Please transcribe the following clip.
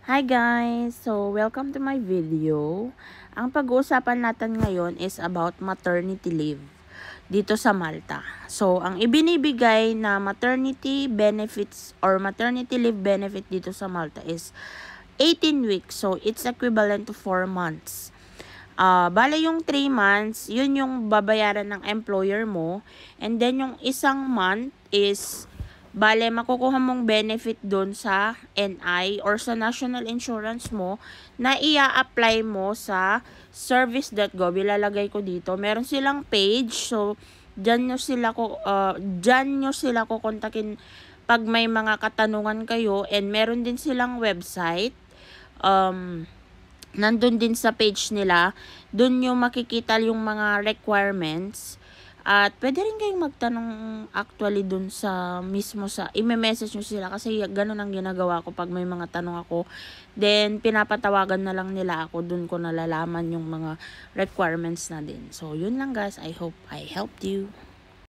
Hi guys! So, welcome to my video. Ang pag-uusapan natin ngayon is about maternity leave dito sa Malta. So, ang ibinibigay na maternity benefits or maternity leave benefit dito sa Malta is 18 weeks. So, it's equivalent to 4 months. Bale yung 3 months, yun yung babayaran ng employer mo. And then yung isang month is bale, makukuha mong benefit doon sa NI or sa national insurance mo na ia-apply mo sa service.gov. Ilalagay ko dito. Meron silang page. So, dyan nyo sila ko kontakin pag may mga katanungan kayo. And meron din silang website. Nandun din sa page nila. Doon nyo makikita yung mga requirements. At pwede rin kayong magtanong actually dun sa mismo sa i-message nyo sila kasi ganun ang ginagawa ko pag may mga tanong ako. Then pinapatawagan na lang nila ako, dun ko nalalaman yung mga requirements na din. So yun lang guys, I hope I helped you.